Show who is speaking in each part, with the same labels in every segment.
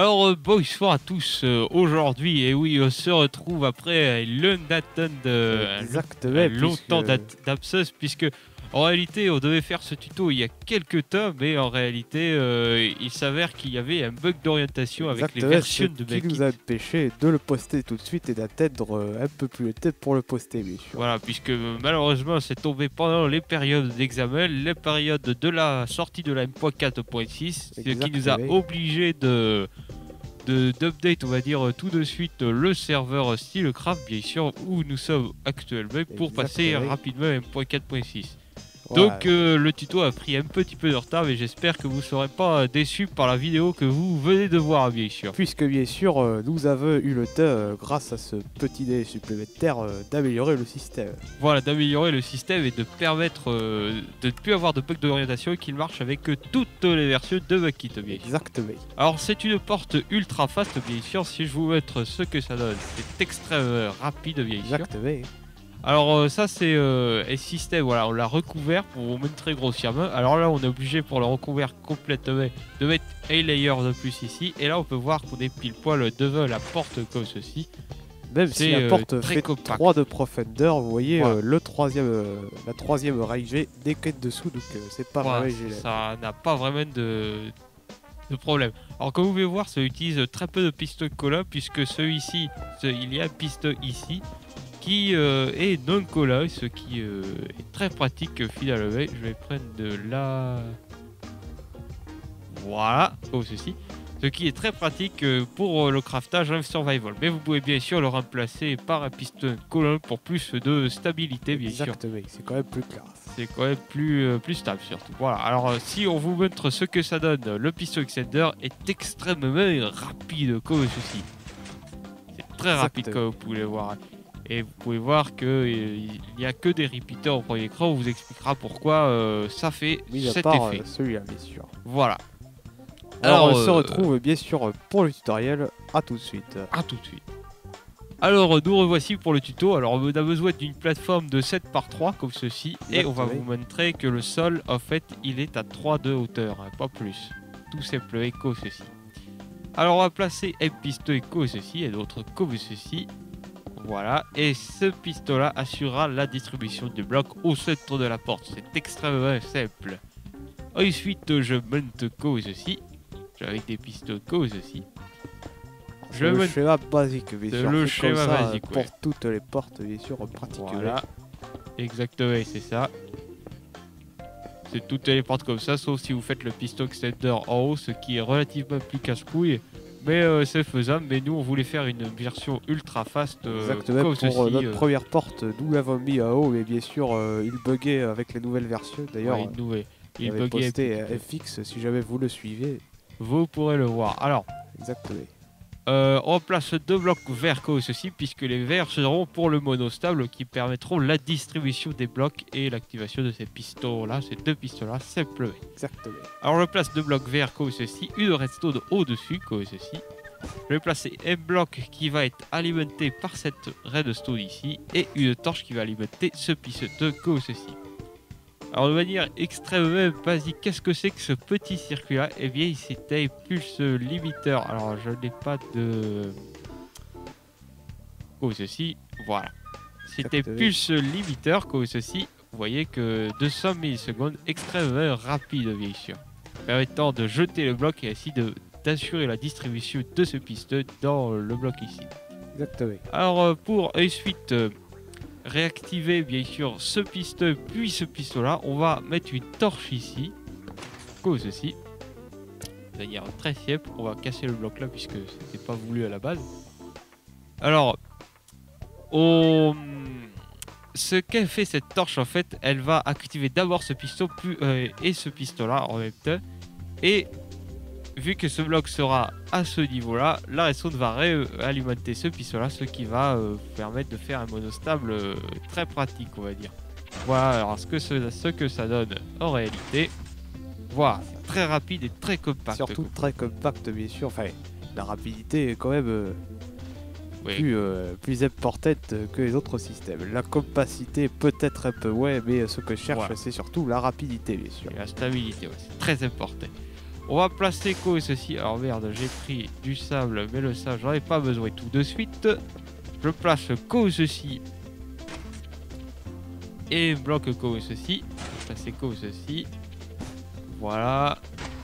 Speaker 1: Bonsoir à tous. Aujourd'hui, et oui, on se retrouve après longtemps d'absence, puisque en réalité, on devait faire ce tuto il y a quelques temps, mais en réalité, il s'avère qu'il y avait un bug d'orientation avec les versions de
Speaker 2: Qui nous a empêché de le poster tout de suite et d'attendre un peu plus de temps pour le poster, bien sûr.
Speaker 1: Voilà, puisque malheureusement, c'est tombé pendant les périodes d'examen, les périodes de la sortie de la M.4.6, ce qui nous a obligé d'update, on va dire, tout de suite le serveur StyleCraft, bien sûr, où nous sommes actuellement, pour passer rapidement à M.4.6. Donc le tuto a pris un petit peu de retard, mais j'espère que vous ne serez pas déçus par la vidéo que vous venez de voir, bien sûr.
Speaker 2: Puisque bien sûr, nous avons eu le temps, grâce à ce petit délai supplémentaire, d'améliorer le système.
Speaker 1: Voilà, d'améliorer le système et de permettre de ne plus avoir de bug d'orientation et qu'il marche avec toutes les versions de Bukkit, bien sûr.
Speaker 2: Exactement.
Speaker 1: Alors c'est une porte ultra fast, bien sûr. Si je vous montre ce que ça donne, c'est extrêmement rapide, bien sûr.
Speaker 2: Exactement.
Speaker 1: Alors ça c'est un système, voilà, on l'a recouvert pour vous montrer grossièrement. Alors là on est obligé pour le recouvrir complètement de mettre un layer de plus ici. Et là on peut voir qu'on est pile poil devant la porte comme ceci.
Speaker 2: Même si la porte fait 3 de profondeur, vous voyez la troisième rangée des quêtes dessous, donc c'est pas vraiment gênant.
Speaker 1: Ça n'a pas vraiment de problème. Alors comme vous pouvez voir, ça utilise très peu de pistons colla, puisque celui-ci, il y a un piston ici qui est non colla, ce qui est très pratique finalement. Je vais prendre de la... Voilà, comme ceci. Ce qui est très pratique pour le craftage en survival. Mais vous pouvez bien sûr le remplacer par un piston collant pour plus de stabilité, bien sûr.
Speaker 2: Exactement, c'est quand même plus classe.
Speaker 1: C'est quand même plus stable surtout. Voilà, alors si on vous montre ce que ça donne, le piston extender est extrêmement rapide comme ceci. C'est très rapide comme vous pouvez le voir. Et vous pouvez voir qu'il n'y a que des repeaters au premier écran. On vous expliquera pourquoi ça fait cet effet.
Speaker 2: Celui-là, bien sûr.
Speaker 1: Voilà.
Speaker 2: Alors, on se retrouve bien sûr pour le tutoriel. À tout de suite.
Speaker 1: À tout de suite. Alors, nous revoici pour le tuto. Alors, on a besoin d'une plateforme de 7 par 3 comme ceci. Et on va vous montrer que le sol, en fait, il est à 3 de hauteur, hein, pas plus. Tout simplement comme ceci. Alors, on va placer un piston comme ceci et d'autres comme ceci. Voilà, et ce piston-là assurera la distribution des blocs au centre de la porte. C'est extrêmement simple. Ensuite, je monte comme ceci, avec des pistons comme ceci.
Speaker 2: Le schéma basique, bien sûr.
Speaker 1: Le schéma basique,
Speaker 2: pour toutes les portes, bien sûr, pratiquement.
Speaker 1: Voilà, exactement, c'est ça. C'est toutes les portes comme ça, sauf si vous faites le piston extender en haut, ce qui est relativement plus casse-couille. Mais c'est faisable, mais nous on voulait faire une version ultra fast.
Speaker 2: Exactement,
Speaker 1: comme
Speaker 2: pour
Speaker 1: ceci,
Speaker 2: notre première porte, nous l'avons mis en haut, mais bien sûr il buguait avec les nouvelles versions. D'ailleurs,
Speaker 1: il
Speaker 2: avait
Speaker 1: buguait
Speaker 2: posté FX, si jamais vous le suivez.
Speaker 1: Vous pourrez le voir. Alors,
Speaker 2: exactement.
Speaker 1: On place 2 blocs verts comme ceci, puisque les verts seront pour le monostable qui permettront la distribution des blocs et l'activation de ces pistons-là, ces 2 pistons-là, simplement.
Speaker 2: Exactement.
Speaker 1: Alors, je place 2 blocs verts comme ceci, une redstone au-dessus comme ceci. Je vais placer un bloc qui va être alimenté par cette redstone ici et une torche qui va alimenter ce piston comme ceci. Alors de manière extrêmement basique, qu'est-ce que c'est que ce petit circuit-là? Eh bien, c'était un pulse limiteur. Alors, je n'ai pas de... Comme ceci, voilà. C'était pulse limiteur comme ceci. Vous voyez que 200 millisecondes, extrêmement rapide, bien sûr. Permettant de jeter le bloc et ainsi d'assurer la distribution de ce piston dans le bloc ici.
Speaker 2: Exactement.
Speaker 1: Alors, pour ensuite... réactiver bien sûr ce piston puis ce piston là, on va mettre une torche ici comme ceci de manière très simple. On va casser le bloc là puisque c'était pas voulu à la base. Alors ce qu'elle fait cette torche, en fait, elle va activer d'abord ce piston et ce piston là en même temps, et vu que ce bloc sera à ce niveau-là, la redstone va réalimenter ce piston-là, ce qui va vous permettre de faire un monostable très pratique, on va dire. Voilà, alors ce que ça donne en réalité. Voilà, c'est très rapide et très compact.
Speaker 2: Surtout très compact, bien sûr. Enfin, la rapidité est quand même plus importante que les autres systèmes. La compacité peut-être un peu, mais ce que je cherche, c'est surtout la rapidité, bien sûr.
Speaker 1: Et la stabilité, c'est très important. On va placer comme ceci. Alors merde, j'ai pris du sable, mais le sable, j'en ai pas besoin tout de suite. Je place comme ceci. Et bloque comme ceci. Je vais placer comme ceci. Voilà.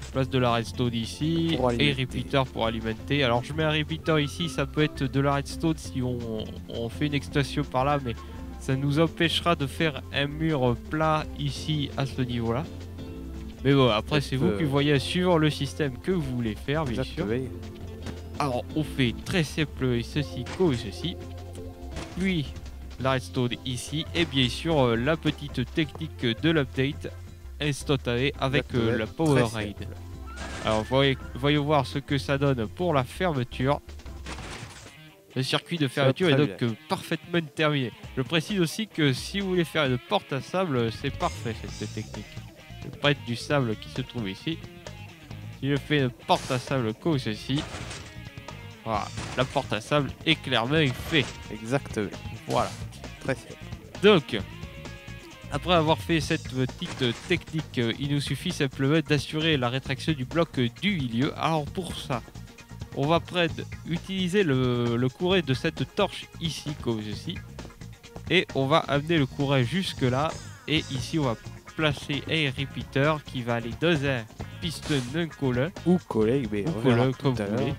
Speaker 1: Je place de la redstone ici. Et repeater pour alimenter. Alors je mets un repeater ici. Ça peut être de la redstone si on fait une extension par là. Mais ça nous empêchera de faire un mur plat ici à ce niveau-là. Mais bon, après c'est vous qui voyez suivant le système que vous voulez faire, bien sûr. Alors on fait très simple ceci comme ceci. Puis la redstone ici. Et bien sûr la petite technique de l'update instantané avec la Power Raid. Alors voyons voir ce que ça donne pour la fermeture. Le circuit de fermeture est donc parfaitement terminé. Je précise aussi que si vous voulez faire une porte à sable, c'est parfait cette technique. Je vais pas être du sable qui se trouve ici. Si je fais une porte à sable comme ceci, voilà, la porte à sable est clairement faite.
Speaker 2: Exactement.
Speaker 1: Voilà.
Speaker 2: Très simple.
Speaker 1: Donc, après avoir fait cette petite technique, il nous suffit simplement d'assurer la rétraction du bloc du milieu. Alors pour ça, on va utiliser le courant de cette torche ici comme ceci. Et on va amener le courant jusque là. Et ici on va placer un repeater qui va aller dans un piston non collant.
Speaker 2: Ou collé, mais
Speaker 1: ou collant comme vous voulez.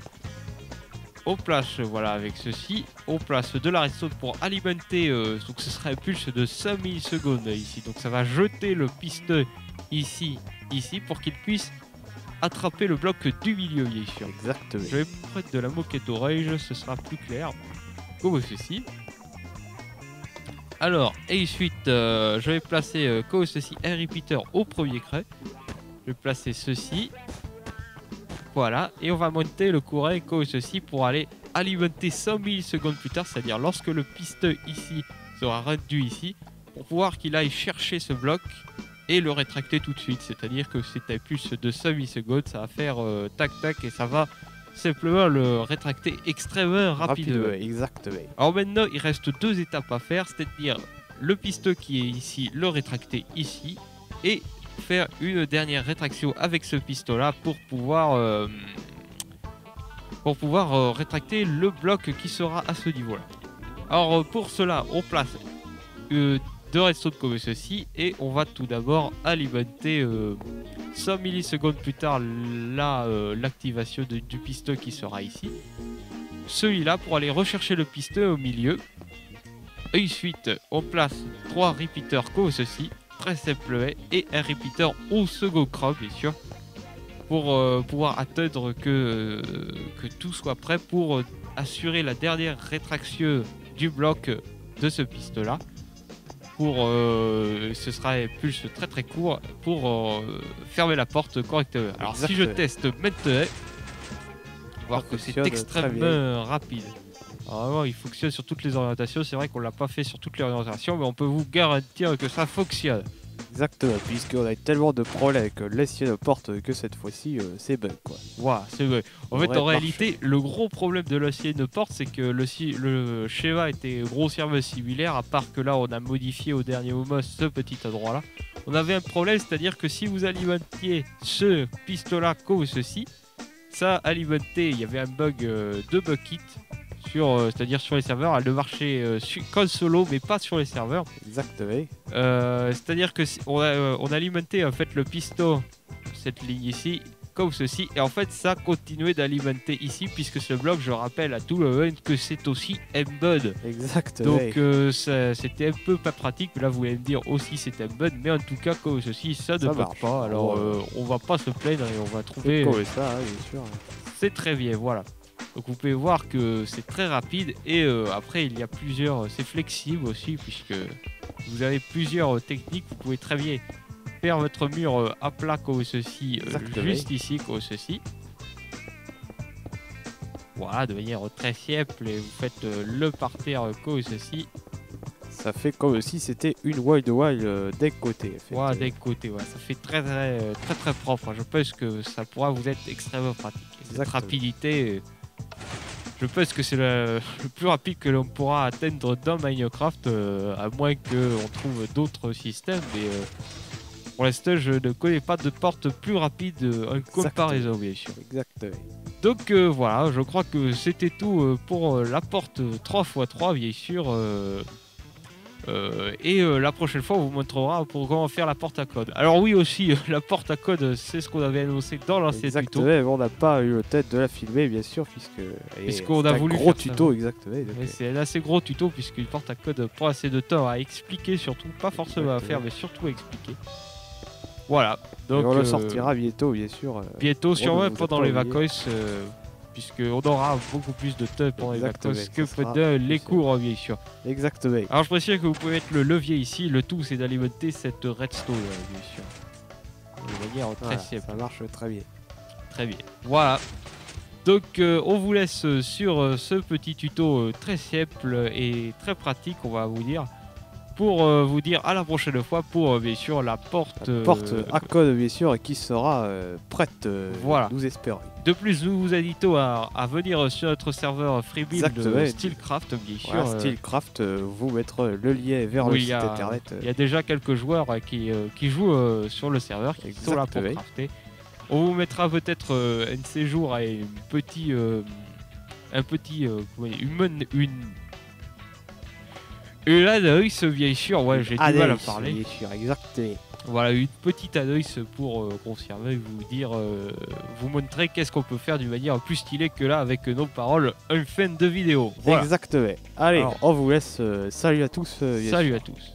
Speaker 1: On place, voilà, avec ceci, on place de la redstone pour alimenter, donc ce sera un pulse de 5 millisecondes ici. Donc ça va jeter le piston ici, pour qu'il puisse attraper le bloc du milieu, bien sûr.
Speaker 2: Exactement.
Speaker 1: Je vais prendre de la moquette orange, ce sera plus clair. Comme ceci. Alors, et ensuite, je vais placer comme ceci un repeater au premier cran. Je vais placer ceci. Voilà, et on va monter le courant comme ceci pour aller alimenter 100 millisecondes plus tard, c'est-à-dire lorsque le piston ici sera rendu ici, pour pouvoir qu'il aille chercher ce bloc et le rétracter tout de suite. C'est-à-dire que c'est un pulse de 100 millisecondes, ça va faire tac tac et ça va simplement le rétracter extrêmement rapidement.
Speaker 2: Exactement.
Speaker 1: Alors maintenant, il reste deux étapes à faire, c'est-à-dire le piston qui est ici, le rétracter ici, et faire une dernière rétraction avec ce piston là pour pouvoir rétracter le bloc qui sera à ce niveau là. Alors pour cela on place deux redstone comme ceci et on va tout d'abord alimenter 100 millisecondes plus tard l'activation du piston qui sera ici, celui-là pour aller rechercher le piston au milieu. Et ensuite on place 3 repeaters comme ceci, très simplement, et un repeater au second cran bien sûr, pour pouvoir attendre que tout soit prêt pour assurer la dernière rétraction du bloc de ce piston là. Ce sera un pulse très très court pour fermer la porte correctement. Alors exactement. Si je teste maintenant, voir que c'est extrêmement rapide. Alors, il fonctionne sur toutes les orientations. C'est vrai qu'on l'a pas fait sur toutes les orientations, mais on peut vous garantir que ça fonctionne.
Speaker 2: Exactement, puisqu'on a tellement de problèmes avec l'ancienne porte que cette fois-ci c'est bug quoi.
Speaker 1: Voilà, c'est bug. En fait, en réalité, le gros problème de l'ancienne porte, c'est que le schéma était grossièrement similaire, à part que là on a modifié au dernier moment ce petit endroit là. On avait un problème, c'est-à-dire que si vous alimentiez ce piston-là comme ceci, ça alimentait, il y avait un bug de bucket. C'est-à-dire sur les serveurs, elle ne marchait qu'en solo, mais pas sur les serveurs.
Speaker 2: Exactement.
Speaker 1: C'est-à-dire que on alimentait en fait le piston, cette ligne ici, comme ceci, et en fait ça continuait d'alimenter ici, puisque ce bloc, je rappelle à tout le monde que c'est aussi embed.
Speaker 2: Exactement.
Speaker 1: Donc c'était un peu pas pratique, mais là vous allez me dire aussi c'est embed, mais en tout cas comme ceci, ça ne bug pas. Alors on va pas se plaindre et on va trouver.
Speaker 2: Ça, hein, bien sûr.
Speaker 1: C'est très bien, voilà. Donc vous pouvez voir que c'est très rapide et après il y a plusieurs, c'est flexible aussi puisque vous avez plusieurs techniques. Vous pouvez très bien faire votre mur à plat comme ceci, juste ici comme ceci. Voilà, de manière très simple, et vous faites le parterre comme ceci.
Speaker 2: Ça fait comme si c'était une wide d'un côté.
Speaker 1: Voilà, d'un côté, ouais. Ça fait très propre. Je pense que ça pourra vous être extrêmement pratique. Cette rapidité. Je pense que c'est le plus rapide que l'on pourra atteindre dans Minecraft, à moins qu'on trouve d'autres systèmes. Mais Pour l'instant, je ne connais pas de porte plus rapide en comparaison, bien sûr.
Speaker 2: Exactement.
Speaker 1: Donc voilà, je crois que c'était tout pour la porte 3x3, bien sûr. Et la prochaine fois, on vous montrera pour comment faire la porte à code. Alors oui aussi, la porte à code, c'est ce qu'on avait annoncé dans l'ancien tuto.
Speaker 2: Exactement, on n'a pas eu le tête de la filmer, bien sûr,
Speaker 1: puisqu'on a voulu
Speaker 2: un gros tuto, exactement.
Speaker 1: C'est un assez gros tuto, puisqu'une porte à code prend assez de temps à expliquer, surtout, pas forcément à faire, mais surtout à expliquer. Voilà. Donc,
Speaker 2: on le sortira bientôt, bien sûr.
Speaker 1: Bientôt, sûrement pendant les vacances, puisqu'on aura beaucoup plus de temps pendant les vacances que pendant les cours, bien sûr.
Speaker 2: Exactement.
Speaker 1: Alors, je précise que vous pouvez mettre le levier ici. Le tout, c'est d'alimenter cette redstone, bien sûr. De manière très simple.
Speaker 2: Ça marche très bien.
Speaker 1: Très bien. Voilà. Donc, on vous laisse sur ce petit tuto très simple et très pratique, on va vous dire. Pour vous dire à la prochaine fois pour bien sûr la porte
Speaker 2: à code bien sûr qui sera prête,
Speaker 1: voilà.
Speaker 2: Nous espérons.
Speaker 1: De plus, nous vous invitons à venir sur notre serveur Freebuild Steelcraft bien sûr.
Speaker 2: Voilà, Steelcraft, vous mettre le lien vers le site internet.
Speaker 1: Il y a déjà quelques joueurs qui jouent sur le serveur, qui sont là pour crafter. On vous mettra peut-être un de ces jours à une anneuse, bien sûr, ouais, j'ai du mal à parler.
Speaker 2: Bien sûr, exactement.
Speaker 1: Voilà, une petite anneuse pour conserver, vous dire, vous montrer qu'est-ce qu'on peut faire d'une manière plus stylée que là avec nos paroles en fin de vidéo. Voilà.
Speaker 2: Exactement. Allez, alors, on vous laisse. Salut à tous.
Speaker 1: Salut à tous.